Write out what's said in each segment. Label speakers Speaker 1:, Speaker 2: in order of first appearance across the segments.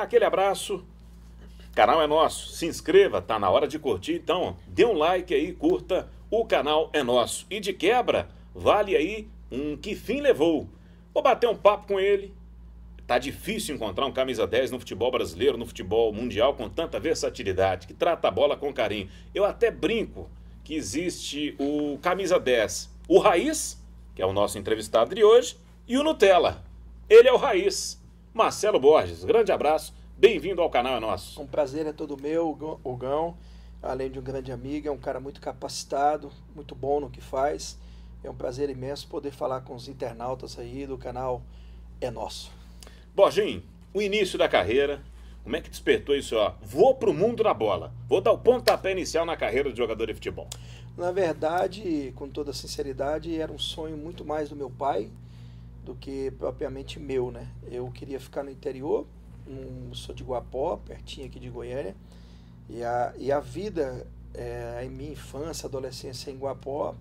Speaker 1: Aquele abraço. O canal é nosso. Se inscreva, tá na hora de curtir. Então, dê um like aí, curta. O canal é nosso. E de quebra, vale aí um que fim levou. Vou bater um papo com ele. Tá difícil encontrar um camisa 10 no futebol brasileiro, no futebol mundial, com tanta versatilidade, que trata a bola com carinho. Eu até brinco que existe o camisa 10, o Raiz, que é o nosso entrevistado de hoje, e o Nutella. Ele é o Raiz. Marcelo Borges, grande abraço. Bem-vindo ao canal, é nosso.
Speaker 2: Um prazer é todo meu, o Gão, além de um grande amigo, é um cara muito capacitado, muito bom no que faz. É um prazer imenso poder falar com os internautas aí do canal É Nosso.
Speaker 1: Borginho, o início da carreira, como é que despertou isso? Ó, vou pro mundo da bola, vou dar o pontapé inicial na carreira de jogador de futebol.
Speaker 2: Na verdade, com toda sinceridade, era um sonho muito mais do meu pai do que propriamente meu, né? Eu queria ficar no interior, sou de Guapó, pertinho aqui de Goiânia, e a vida, em minha infância, adolescência em Guapó,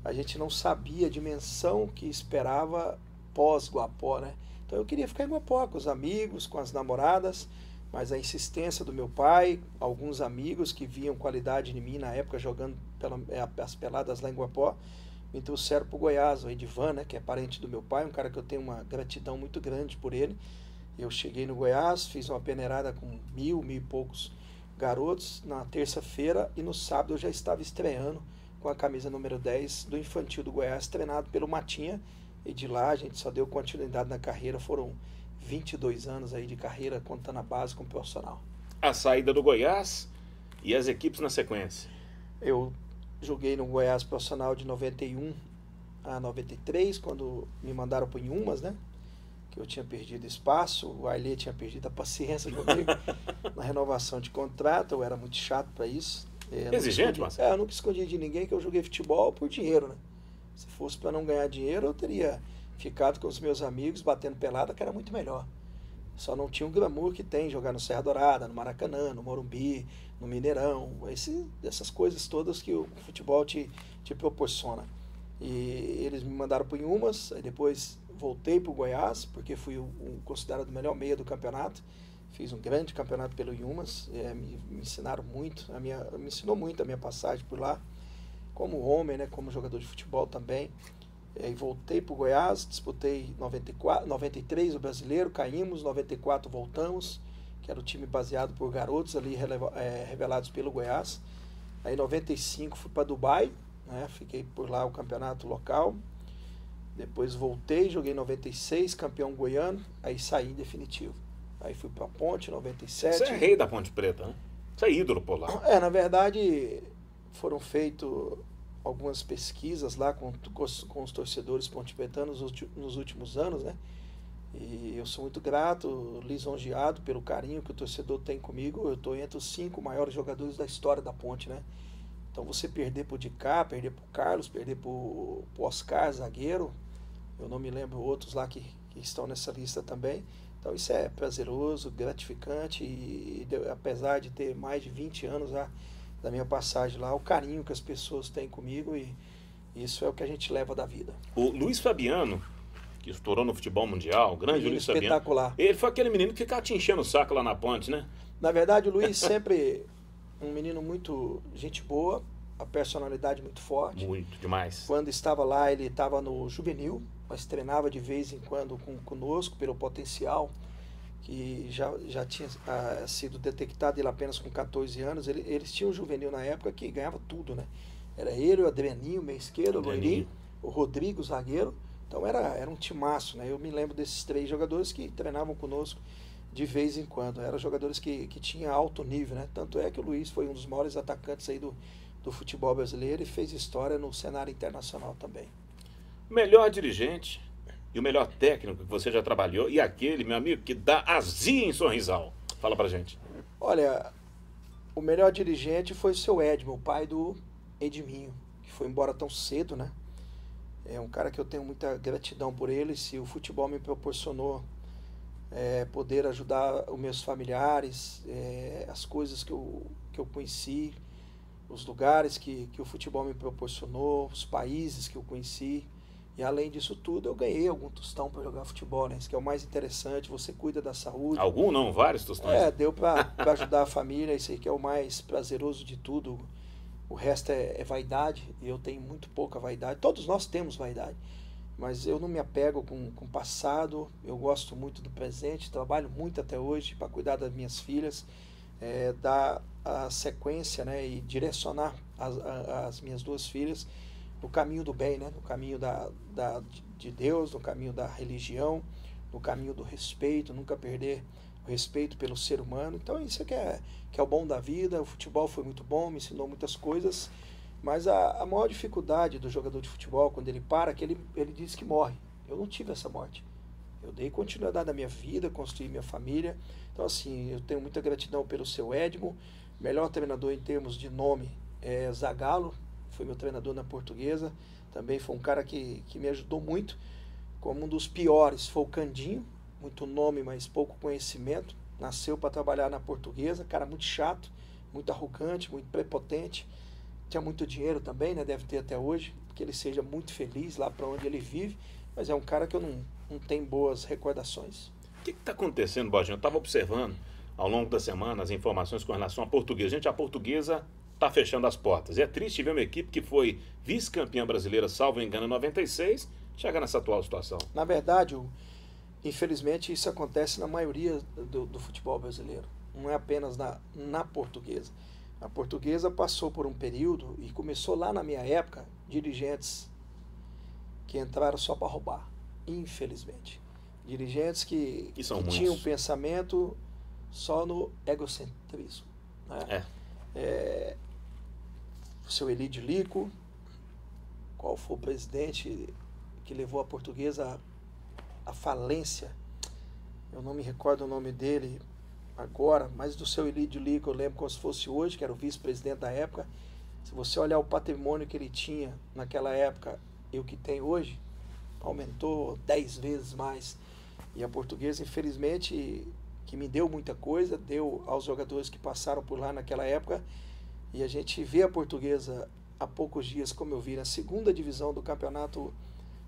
Speaker 2: a gente não sabia a dimensão que esperava pós-Guapó, né? Então eu queria ficar em Guapó com os amigos, com as namoradas, mas a insistência do meu pai, alguns amigos que viam qualidade em mim na época jogando as peladas lá em Guapó, me trouxeram para o Goiás, o Edivan, né, que é parente do meu pai, um cara que eu tenho uma gratidão muito grande por ele. Eu cheguei no Goiás, fiz uma peneirada com mil e poucos garotos na terça-feira e no sábado eu já estava estreando com a camisa número 10 do infantil do Goiás, treinado pelo Matinha. E de lá a gente só deu continuidade na carreira, foram 22 anos aí de carreira, contando a base com o profissional.
Speaker 1: A saída do Goiás e as equipes na sequência.
Speaker 2: Eu joguei no Goiás profissional de 91 a 93, quando me mandaram para o Inhumas, né? Que eu tinha perdido espaço, o Ailê tinha perdido a paciência comigo na renovação de contrato, eu era muito chato para isso.
Speaker 1: Exigente, Marcelo?
Speaker 2: Eu nunca escondi de ninguém que eu joguei futebol por dinheiro, né? Se fosse para não ganhar dinheiro, eu teria ficado com os meus amigos batendo pelada, que era muito melhor. Só não tinha o glamour que tem jogar no Serra Dourada, no Maracanã, no Morumbi, no Mineirão, essas coisas todas que o futebol te proporciona. E eles me mandaram para o Inhumas, aí depois voltei para o Goiás, porque fui considerado o melhor meia do campeonato. Fiz um grande campeonato pelo Inhumas, me ensinaram muito, me ensinou muito a minha passagem por lá, como homem, né, como jogador de futebol também. E voltei para o Goiás, disputei 93 o brasileiro, caímos, 94 voltamos, que era o time baseado por garotos ali revelados pelo Goiás. Aí 95 fui para Dubai, né, fiquei por lá o campeonato local. Depois voltei, joguei 96, campeão goiano, aí saí em definitivo. Aí fui para a Ponte, 97.
Speaker 1: Você é rei da Ponte Preta, né? Você é ídolo por lá.
Speaker 2: Na verdade, foram feitas algumas pesquisas lá com os torcedores pontepretanos nos últimos anos, né? E eu sou muito grato, lisonjeado pelo carinho que o torcedor tem comigo. Eu estou entre os 5 maiores jogadores da história da Ponte, né? Então você perder pro Dicá, perder pro Carlos, perder pro Oscar, zagueiro, eu não me lembro outros lá que estão nessa lista também. Então isso é prazeroso, gratificante e apesar de ter mais de 20 anos já da minha passagem lá, o carinho que as pessoas têm comigo e isso é o que a gente leva da vida.
Speaker 1: O Luiz Fabiano, que estourou no futebol mundial, o grande Luiz Fabiano.
Speaker 2: Espetacular.
Speaker 1: Ele foi aquele menino que ficava te enchendo o saco lá na Ponte, né?
Speaker 2: Na verdade, o Luiz sempre um menino muito gente boa, a personalidade muito forte.
Speaker 1: Muito, demais.
Speaker 2: Quando estava lá, ele estava no juvenil, mas treinava de vez em quando conosco pelo potencial que já tinha sido detectado ele apenas com 14 anos. Eles tinham um juvenil na época que ganhava tudo, né? Era ele, o Adrianinho, meio esquerdo, o Loirinho, o Rodrigo, zagueiro. Então era um timaço, né? Eu me lembro desses 3 jogadores que treinavam conosco de vez em quando. Eram jogadores que tinham alto nível, né? Tanto é que o Luiz foi um dos maiores atacantes aí do futebol brasileiro e fez história no cenário internacional também.
Speaker 1: Melhor dirigente e o melhor técnico que você já trabalhou e aquele, meu amigo, que dá azia em Sorrisal. Fala pra gente.
Speaker 2: Olha, o melhor dirigente foi o seu Edmo, o pai do Edminho, que foi embora tão cedo, né? É um cara que eu tenho muita gratidão por ele. Se o futebol me proporcionou poder ajudar os meus familiares, as coisas que eu conheci, os lugares que o futebol me proporcionou, os países que eu conheci, E além disso tudo, eu ganhei algum tostão para jogar futebol, né? Isso que é o mais interessante, você cuida da saúde.
Speaker 1: Algum não, vários tostões.
Speaker 2: Deu para ajudar a família, isso aí que é o mais prazeroso de tudo. O resto é vaidade, e eu tenho muito pouca vaidade. Todos nós temos vaidade, mas eu não me apego com o passado, eu gosto muito do presente, trabalho muito até hoje para cuidar das minhas filhas, dar a sequência, né, e direcionar as minhas duas filhas no caminho do bem, né, no caminho de Deus, no caminho da religião, no caminho do respeito, nunca perder o respeito pelo ser humano. Então isso que é o bom da vida. O futebol foi muito bom, me ensinou muitas coisas, mas a maior dificuldade do jogador de futebol, quando ele para, é que ele diz que morre. Eu não tive essa morte. Eu dei continuidade à minha vida, construí minha família. Então assim, eu tenho muita gratidão pelo seu Edmo, melhor treinador em termos de nome é Zagallo, foi meu treinador na Portuguesa, também foi um cara que me ajudou muito. Como um dos piores foi o Candinho, muito nome, mas pouco conhecimento, nasceu para trabalhar na Portuguesa, cara muito chato, muito arrogante, muito prepotente, tinha muito dinheiro também, né? Deve ter até hoje, que ele seja muito feliz lá para onde ele vive, mas é um cara que eu não tenho boas recordações.
Speaker 1: O que está acontecendo, Borginho? Eu estava observando ao longo da semana as informações com relação à Portuguesa. Gente, a Portuguesa está fechando as portas. É triste ver uma equipe que foi vice-campeã brasileira, salvo engano, em 96, chegar nessa atual situação.
Speaker 2: Na verdade, infelizmente, isso acontece na maioria do futebol brasileiro. Não é apenas na Portuguesa. A Portuguesa passou por um período, e começou lá na minha época, dirigentes que entraram só para roubar, infelizmente. Dirigentes que tinham um pensamento só no egocentrismo, né? O seu Elidio Lico, qual foi o presidente que levou a Portuguesa à falência? Eu não me recordo o nome dele agora, mas do seu Elidio Lico eu lembro como se fosse hoje, que era o vice-presidente da época. Se você olhar o patrimônio que ele tinha naquela época e o que tem hoje, aumentou 10 vezes mais. E a Portuguesa, infelizmente, que me deu muita coisa, deu aos jogadores que passaram por lá naquela época. E a gente vê a Portuguesa há poucos dias, como eu vi, na segunda divisão do Campeonato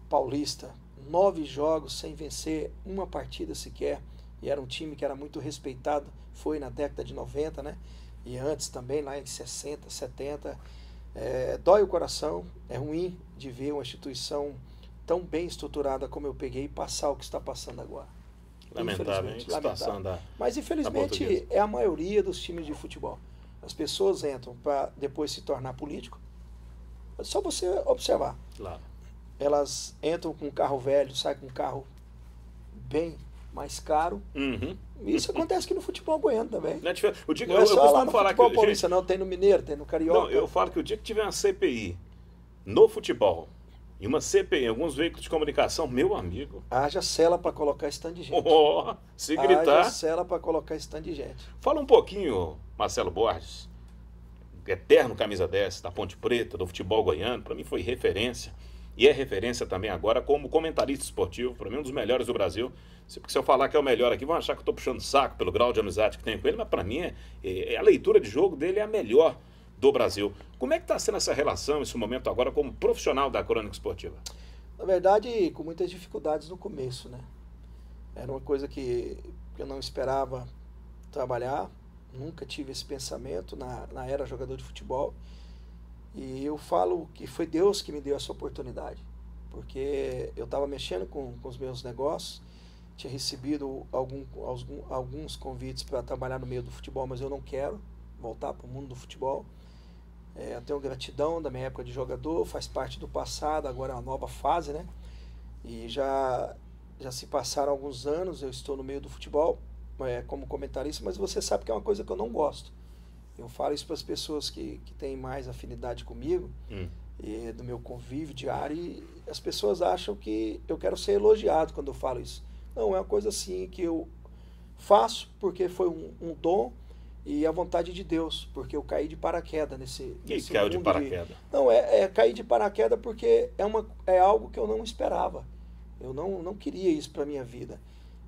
Speaker 2: Paulista, 9 jogos sem vencer uma partida sequer, e era um time que era muito respeitado, foi na década de 90, né? E antes também, lá em 60, 70. Dói o coração, é ruim de ver uma instituição tão bem estruturada como eu peguei passar o que está passando agora.
Speaker 1: Lamentável, hein? Situação da
Speaker 2: Mas infelizmente é a maioria dos times de futebol. As pessoas entram para depois se tornar político. É só você observar.
Speaker 1: Claro.
Speaker 2: Elas entram com um carro velho, saem com um carro bem mais caro.
Speaker 1: Uhum.
Speaker 2: Isso acontece aqui no futebol goiano também.
Speaker 1: Não é diferente. O dia que
Speaker 2: não é só
Speaker 1: eu
Speaker 2: lá no
Speaker 1: falar
Speaker 2: futebol
Speaker 1: que
Speaker 2: paulista, não. Tem no Mineiro, tem no Carioca.
Speaker 1: Não, eu falo que o dia que tiver uma CPI no futebol e uma CPI em alguns veículos de comunicação, meu amigo.
Speaker 2: Haja cela para colocar stand de gente.
Speaker 1: Se gritar.
Speaker 2: Haja cela para colocar stand de gente.
Speaker 1: Fala um pouquinho, Marcelo Borges, eterno camisa 10 da Ponte Preta, do futebol goiano, para mim foi referência. E é referência também agora como comentarista esportivo, para mim um dos melhores do Brasil. Porque se eu falar que é o melhor aqui, vão achar que eu estou puxando saco pelo grau de amizade que tenho com ele, mas para mim a leitura de jogo dele é a melhor do Brasil. Como é que está sendo essa relação, esse momento agora, como profissional da crônica esportiva?
Speaker 2: Na verdade, com muitas dificuldades no começo, né? Era uma coisa que eu não esperava trabalhar, nunca tive esse pensamento na era jogador de futebol. E eu falo que foi Deus que me deu essa oportunidade, porque eu estava mexendo com os meus negócios, tinha recebido alguns convites para trabalhar no meio do futebol, mas eu não quero voltar para o mundo do futebol. Eu tenho gratidão da minha época de jogador, faz parte do passado, agora é uma nova fase, né? E já se passaram alguns anos, eu estou no meio do futebol como comentarista, mas você sabe que é uma coisa que eu não gosto. Eu falo isso para as pessoas que têm mais afinidade comigo, e do meu convívio diário, e as pessoas acham que eu quero ser elogiado quando eu falo isso. Não, é uma coisa assim que eu faço porque foi um dom e a vontade de Deus, porque eu caí de paraquedas nesse
Speaker 1: caiu de paraquedas?
Speaker 2: Não, cair de paraquedas porque é algo que eu não esperava. Eu não queria isso para a minha vida.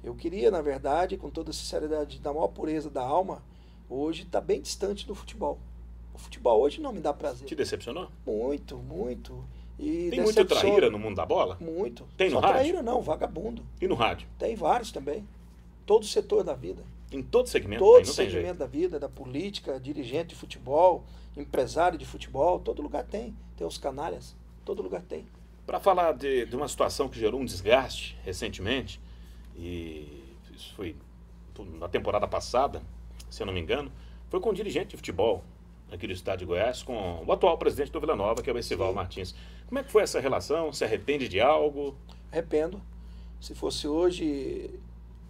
Speaker 2: Eu queria, na verdade, com toda a sinceridade, da maior pureza da alma, hoje está bem distante do futebol. O futebol hoje não me dá prazer.
Speaker 1: Te decepcionou?
Speaker 2: Muito, muito. E
Speaker 1: tem muito traíra no mundo da bola?
Speaker 2: Muito.
Speaker 1: Tem no
Speaker 2: Só
Speaker 1: rádio?
Speaker 2: traíra não, vagabundo.
Speaker 1: E no rádio?
Speaker 2: Tem vários também. Todo setor da vida.
Speaker 1: Em todo segmento?
Speaker 2: Todo
Speaker 1: Não tem
Speaker 2: segmento
Speaker 1: jeito.
Speaker 2: da vida, da política, dirigente de futebol, empresário de futebol, todo lugar tem. Tem os canalhas, todo lugar tem.
Speaker 1: Para falar de uma situação que gerou um desgaste recentemente, e isso foi na temporada passada, se eu não me engano, foi com um dirigente de futebol aqui do estado de Goiás, com o atual presidente do Vila Nova, que é o Esival Martins. Como é que foi essa relação? Se arrepende de algo?
Speaker 2: Arrependo. Se fosse hoje,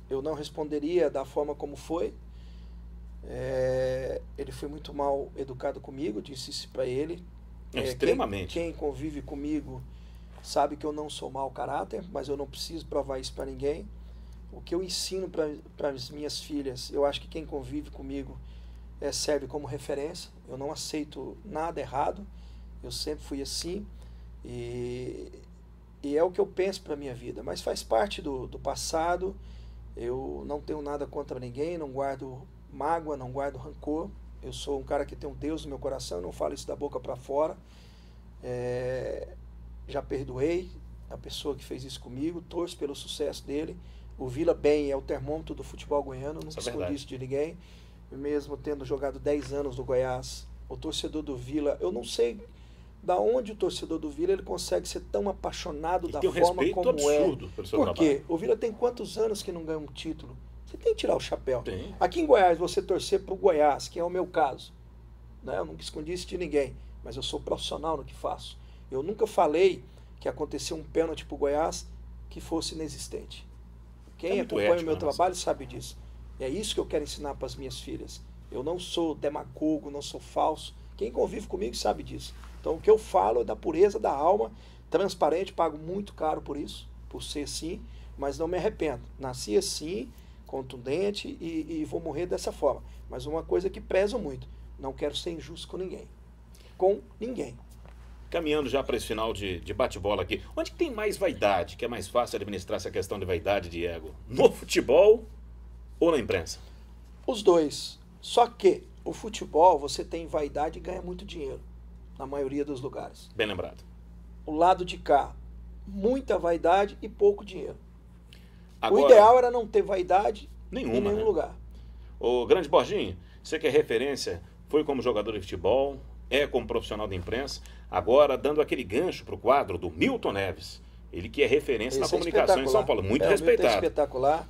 Speaker 2: eu não responderia da forma como foi. Ele foi muito mal educado comigo, disse isso para ele.
Speaker 1: Extremamente.
Speaker 2: Quem convive comigo sabe que eu não sou mau caráter, mas eu não preciso provar isso para ninguém. O que eu ensino para as minhas filhas, eu acho que quem convive comigo serve como referência. Eu não aceito nada errado, eu sempre fui assim, e é o que eu penso para a minha vida, mas faz parte do passado. Eu não tenho nada contra ninguém, não guardo mágoa, não guardo rancor. Eu sou um cara que tem um Deus no meu coração, eu não falo isso da boca para fora. Já perdoei a pessoa que fez isso comigo, torço pelo sucesso dele. O Vila bem é o termômetro do futebol goiano, nunca escondi isso de ninguém. Mesmo tendo jogado 10 anos no Goiás, o torcedor do Vila, eu não sei da onde o torcedor do Vila ele consegue ser tão apaixonado da forma como
Speaker 1: absurdo pelo seu
Speaker 2: Por quê?
Speaker 1: trabalho.
Speaker 2: O Vila tem quantos anos que não ganha um título? Você tem que tirar o chapéu.
Speaker 1: Tem.
Speaker 2: Aqui em Goiás, você torcer para o Goiás, que é o meu caso, né? Eu nunca escondi isso de ninguém, mas eu sou profissional no que faço. Eu nunca falei que aconteceu um pênalti para o Goiás que fosse inexistente. Quem acompanha o meu trabalho sabe disso. É isso que eu quero ensinar para as minhas filhas. Eu não sou demagogo, não sou falso. Quem convive comigo sabe disso. Então, o que eu falo é da pureza da alma, transparente, pago muito caro por isso, por ser assim, mas não me arrependo. Nasci assim, contundente, e vou morrer dessa forma. Mas uma coisa que prezo muito, não quero ser injusto com ninguém. Com ninguém.
Speaker 1: Caminhando já para esse final de bate-bola aqui, onde que tem mais vaidade, que é mais fácil administrar essa questão de vaidade de ego? No futebol ou na imprensa?
Speaker 2: Os dois. Só que o futebol, você tem vaidade e ganha muito dinheiro, na maioria dos lugares.
Speaker 1: Bem lembrado.
Speaker 2: O lado de cá, muita vaidade e pouco dinheiro.
Speaker 1: Agora,
Speaker 2: o ideal era não ter vaidade
Speaker 1: nenhuma,
Speaker 2: em nenhum lugar.
Speaker 1: Ô, grande Borginho, você que é referência, foi como jogador de futebol, é como profissional da imprensa, agora dando aquele gancho para o quadro do Milton Neves, ele que é referência na comunicação em São Paulo, muito respeitado.
Speaker 2: É espetacular.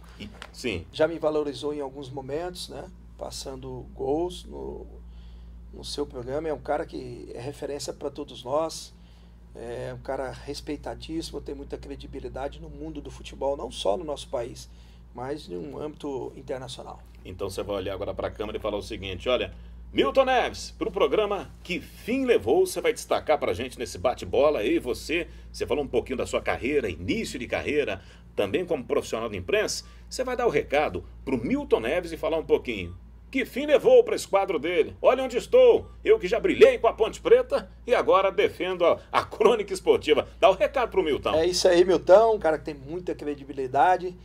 Speaker 1: Sim.
Speaker 2: Já me valorizou em alguns momentos, né? Passando gols no seu programa. É um cara que é referência para todos nós. É um cara respeitadíssimo, tem muita credibilidade no mundo do futebol, não só no nosso país, mas em um âmbito internacional.
Speaker 1: Então você vai olhar agora para a câmera e falar o seguinte, olha, Milton Neves, para o programa Que Fim Levou, você vai destacar para a gente nesse bate-bola aí, você falou um pouquinho da sua carreira, início de carreira, também como profissional de imprensa, você vai dar o recado para o Milton Neves e falar um pouquinho. Que fim levou para esse quadro dele? Olha onde estou, eu que já brilhei com a Ponte Preta e agora defendo a crônica esportiva. Dá o recado para o Milton.
Speaker 2: É isso aí, Milton, um cara que tem muita credibilidade,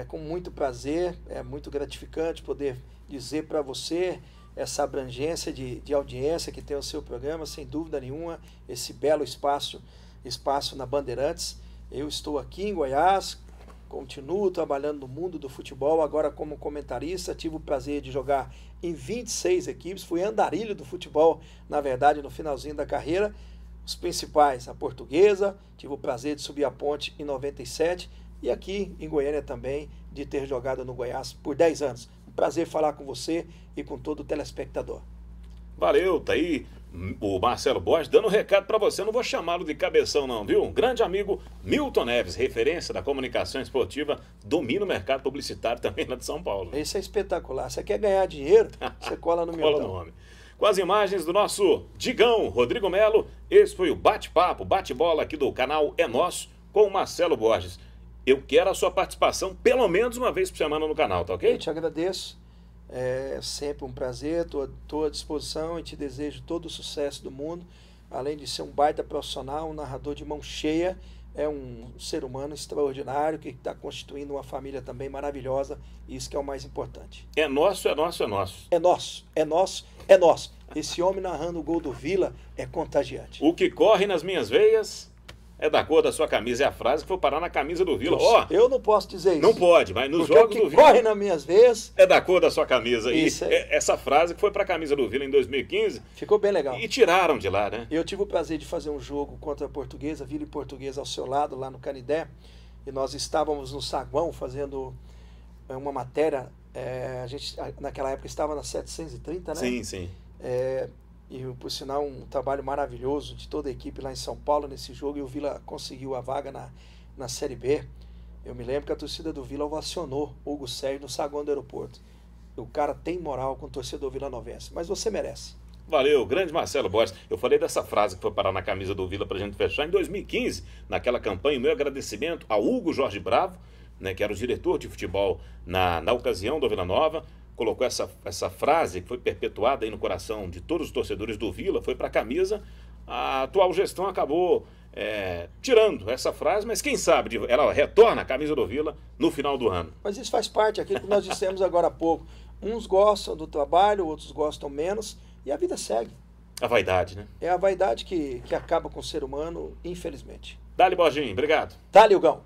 Speaker 2: com muito prazer, é muito gratificante poder dizer para você essa abrangência de audiência que tem o seu programa, sem dúvida nenhuma, esse belo espaço na Bandeirantes. Eu estou aqui em Goiás, continuo trabalhando no mundo do futebol, agora como comentarista, tive o prazer de jogar em 26 equipes, fui andarilho do futebol, na verdade, no finalzinho da carreira, os principais, a Portuguesa, tive o prazer de subir a ponte em 97, e aqui em Goiânia também, de ter jogado no Goiás por 10 anos. Um prazer falar com você e com todo o telespectador.
Speaker 1: Valeu, tá aí o Marcelo Borges dando um recado para você, não vou chamá-lo de cabeção não, viu? Um grande amigo Milton Neves, referência da comunicação esportiva, domina o mercado publicitário também lá de São Paulo.
Speaker 2: Isso é espetacular, você quer ganhar dinheiro, você cola no Milton.
Speaker 1: Cola no nome. Com as imagens do nosso Digão, Rodrigo Melo, esse foi o bate-papo, bate-bola aqui do canal É Nosso, com o Marcelo Borges. Eu quero a sua participação pelo menos uma vez por semana no canal, tá ok?
Speaker 2: Eu te agradeço. É sempre um prazer, estou à disposição e te desejo todo o sucesso do mundo. Além de ser um baita profissional, um narrador de mão cheia, é um ser humano extraordinário que está constituindo uma família também maravilhosa, e isso que é o mais importante.
Speaker 1: É nosso, é nosso, é nosso.
Speaker 2: É nosso, é nosso, é nosso. Esse homem narrando o gol do Vila é contagiante.
Speaker 1: O que corre nas minhas veias é da cor da sua camisa. É a frase que foi parar na camisa do Vila. Ó,
Speaker 2: eu não posso dizer isso.
Speaker 1: Não pode, mas nos
Speaker 2: porque
Speaker 1: jogos
Speaker 2: o que
Speaker 1: do Vila
Speaker 2: corre nas minhas veias
Speaker 1: é da cor da sua camisa.
Speaker 2: Isso
Speaker 1: E
Speaker 2: aí.
Speaker 1: essa frase que foi para a camisa do Vila em 2015
Speaker 2: ficou bem legal.
Speaker 1: e tiraram de lá, né?
Speaker 2: Eu tive o prazer de fazer um jogo contra a Portuguesa, Vila e Portuguesa ao seu lado, lá no Canidé, e nós estávamos no saguão fazendo uma matéria, a gente naquela época estava na 730, né?
Speaker 1: Sim, sim.
Speaker 2: E por sinal um trabalho maravilhoso de toda a equipe lá em São Paulo nesse jogo, e o Vila conseguiu a vaga na Série B. Eu me lembro que a torcida do Vila ovacionou Hugo Sérgio no saguão do aeroporto. O cara tem moral com o torcedor vilanovense, mas você merece.
Speaker 1: Valeu, grande Marcelo Borges. Eu falei dessa frase que foi parar na camisa do Vila pra gente fechar em 2015, naquela campanha. O meu agradecimento ao Hugo Jorge Bravo, né, que era o diretor de futebol na ocasião do Vila Nova, colocou essa frase que foi perpetuada aí no coração de todos os torcedores do Vila, foi para a camisa. A atual gestão acabou tirando essa frase, mas quem sabe ela retorna à camisa do Vila no final do ano.
Speaker 2: Mas isso faz parte, aquilo que nós dissemos agora há pouco. Uns gostam do trabalho, outros gostam menos, e a vida segue.
Speaker 1: A vaidade, né?
Speaker 2: É a vaidade que acaba com o ser humano, infelizmente.
Speaker 1: Dali, Borginho, obrigado.
Speaker 2: Dali, Hugão.